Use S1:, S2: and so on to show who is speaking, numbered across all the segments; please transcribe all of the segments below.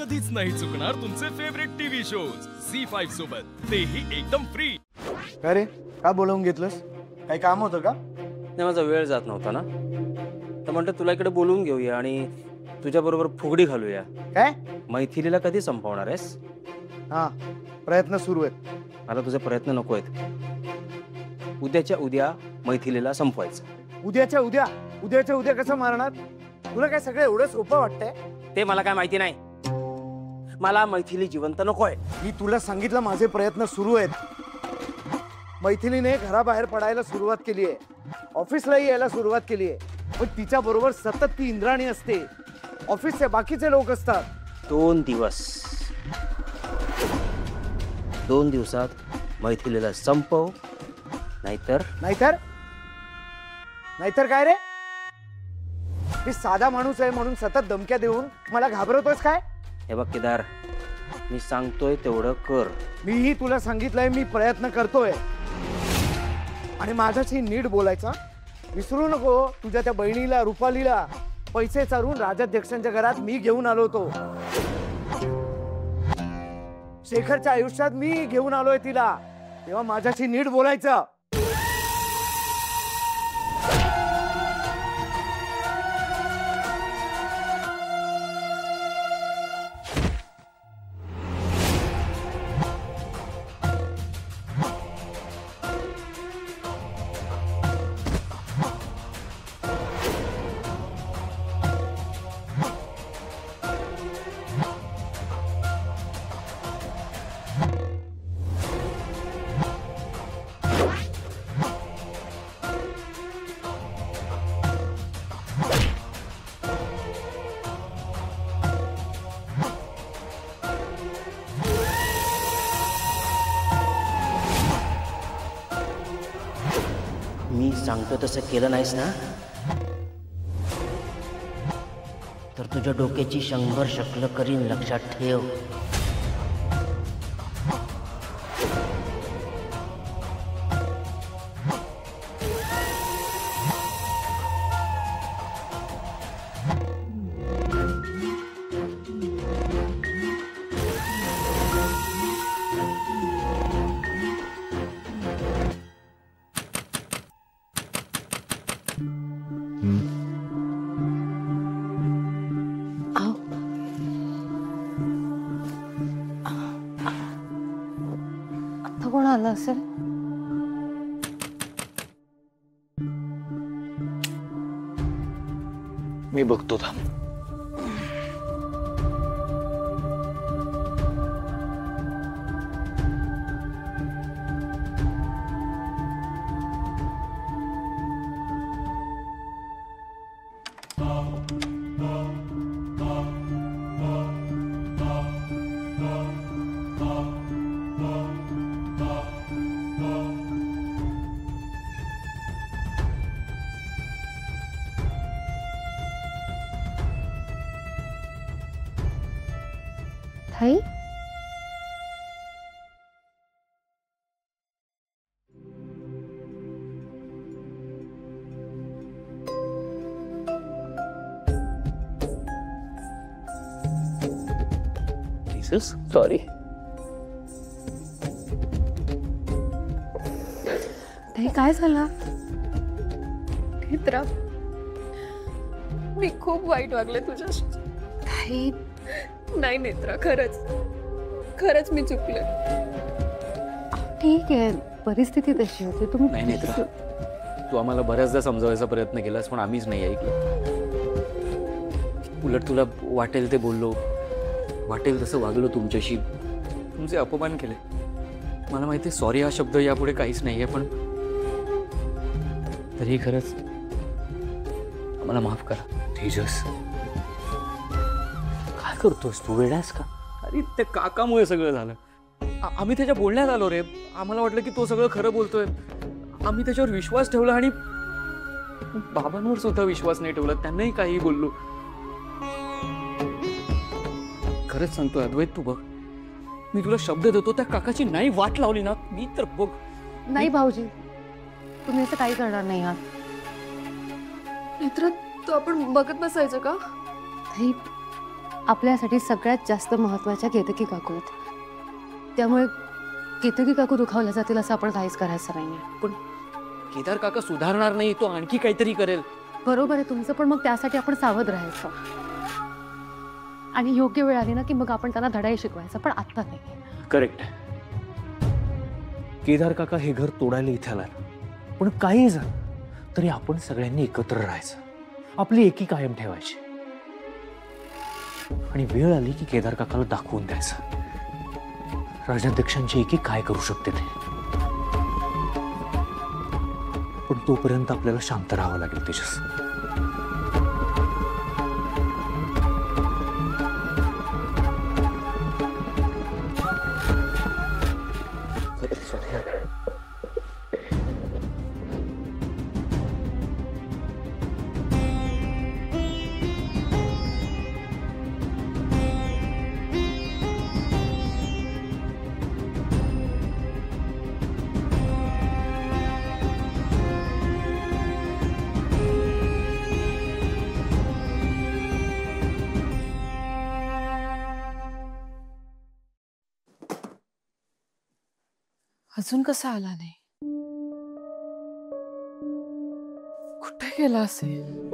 S1: कधीच नाही चुकणार तुमचे फेवरेट टीव्ही शोज झी5 सोबत, तेही एकदम फ्री।
S2: काय रे, का बोलवून घेतलंस? काही काम होतं का?
S3: नाही, माझा वेळ जात नव्हता ना, तर म्हणतो तुला इकडे बोलवून घेऊया आणि तुझ्या बरोबर फुगडी घालूया।
S2: काय?
S3: मैथिलीला कधी संपवणार आहेस?
S2: हा, प्रयत्न सुरू आहेत।
S3: मला तुझे प्रयत्न नको आहेत। उद्याच्या उद्या मैथिलीला संपवायचं।
S2: उद्याच्या उद्या कसं मारणार? तुला काय सगळं एवढं सोपं वाटतंय?
S3: ते मला काय माहिती नाही। मला मैथिली जिवंत नकोय।
S2: मी तुला सांगितलं माझे प्रयत्न सुरू आहेत। मैथिलीने घराबाहेर पडायला सुरुवात केली आहे, ऑफिसलाही यायला सुरुवात केली आहे, पण तिच्या बरोबर सतत ती इंद्राणी असते, ऑफिसचे बाकीचे लोक असतात।
S3: 2 दिवस, 2 दिवसात मैथिलीला संपव, नाहीतर
S2: नाहीतर काय रे? मी साधा माणूस आहे म्हणून सतत धमक्या देऊन मला घाबरवतोस काय?
S3: हे बघ केदार, मी सांगतोय तेवढं कर।
S2: मीही तुला सांगितलंय, मी प्रयत्न करतोय आणि माझ्याशी नीट बोलायचा विसरू नको। तुझ्या त्या बहिणीला रुपालीला पैसे चारून राजाध्यक्षांच्या घरात मी घेऊन आलो होतो। शेखरच्या आयुष्यात मी घेऊन आलोय तिला, तेव्हा माझ्याशी नीट बोलायचं।
S3: मी सांगतो तसं केलं नाहीस ना, तर तुझ्या डोक्याची 100 शकलं करीन, लक्षात ठेव।
S4: कोण आलं असेल?
S1: मी बघतो थांब।
S4: ताई,
S3: सॉरी।
S4: ताई काय झालं?
S5: नेत्रा, मी खूप वाईट वागले तुझ्याशी।
S4: ताई
S5: नाही नेत्रा, खरंच मी चुकले।
S4: ठीक आहे, परिस्थिती तशी होती। तुम्ही
S6: नाही नेत्रा, तू आम्हाला बऱ्याचदा समजावायचा प्रयत्न केलास, पण आम्हीच नाही ऐकलं। उलट तुला वाटेल ते बोललो, वाटेल तसं वागलो तुमच्याशी, तुमचे अपमान केले। मला माहिती, सॉरी हा शब्द यापुढे काहीच नाहीये, पण तरी खरंच आम्हाला माफ करा। तेजस, काय करतोस तू? वेडास का? अरे त्या काकामुळे सगळं झालं। आम्ही त्याच्या बोलण्यात आलो रे, आम्हाला वाटलं की तो सगळं खरं बोलतोय, आम्ही त्याच्यावर विश्वास ठेवला आणि बाबांवर सुद्धा विश्वास नाही ठेवला, त्यांनाही काही बोललो। खरंच सांगतोय अद्वैत, तू बघ, मी तुला शब्द देतो, त्या काकाची नाही वाट लावली ना मी तर बघ।
S4: नाही भाऊजी, तुम्ही असं काही करणार नाही आहात।
S5: नेत्रा, तो आपण बघत बसायचं का?
S4: ताई आपल्यासाठी सगळ्यात जास्त महत्वाच्या केतकी काकू आहेत. त्यामुळे केतकी काकू दुखावल्या जातील असं आपण काहीच करायचं नाहीये.
S6: पण केदार काका सुधारणार नाही, तो आणखी काहीतरी करेल.
S4: बरोबर आहे तुमचं, पण मग त्यासाठी आपण सावध राहायचं आणि योग्य वेळ आली ना की मग आपण त्यांना धडाही शिकवायचा, पण आत्ता नाही.
S7: करेक्ट. केदार काका हे घर तोडायला इथे आला, पण काही झालं तरी आपण सगळ्यांनी एकत्र राहायचं, आपली एकी कायम ठेवायची आणि वेळ आली की केदार काकाला दाखवून द्यायचं राजाध्यक्षांची एकी काय करू शकते ते. पण तोपर्यंत आपल्याला शांत राहावं लागेल तेजस.
S5: अजून कसा आला नाही? कुठे गेला असेल?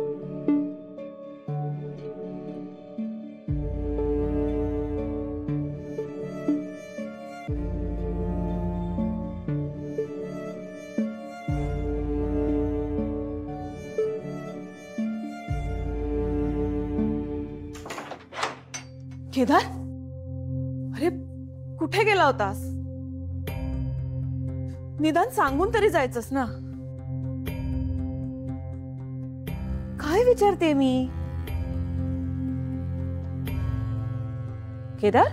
S5: केदार, अरे कुठे गेला होतास? निदान सांगून तरी जायचंस ना. काय विचारते मी? केदार,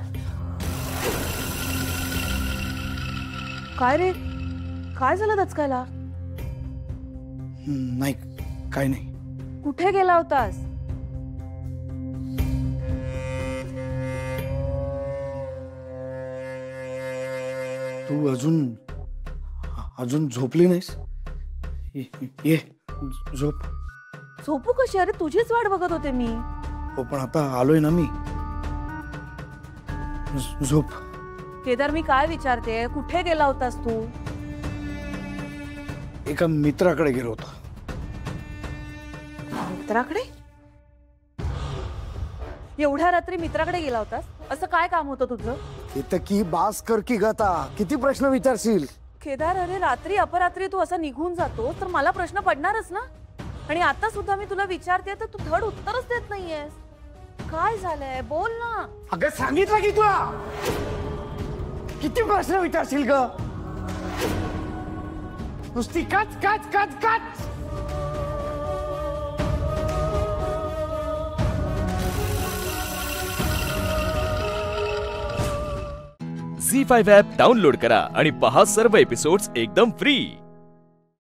S5: काय रे, काय झालं दचकायला?
S2: नाही, काय नाही.
S5: कुठे गेला होतास?
S2: तू अजून झोपली नाहीस? ये झोप.
S5: झोपू कशी? अरे तुझीच वाट बघत होते मी.
S2: हो, पण आता आलोय ना मी. झोप.
S5: केदार, मी काय विचारते, कुठे गेला होतास तू?
S2: एका मित्राकडे गेलो होतो.
S5: मित्राकडे? एवढ्या रात्री मित्राकडे गेला होतास? असं काय काम होतं तुझं?
S2: केतकी, बास कर की गता, किती प्रश्न विचारशील?
S5: केदार, अरे रात्री अपरात्री तू असं निघून जातो तर मला प्रश्न पडणारच ना. आणि आता सुद्धा मी तुला विचारते तर तू धड उत्तरच देत नाहीयेस. काय झालंय, बोल ना.
S2: अगं सांगितलं की तुला, किती प्रश्न विचारशील ग? नुसती काच काच काच काच.
S1: झी5 ॲप डाउनलोड करा आणि पहा सर्व एपिसोड्स एकदम फ्री.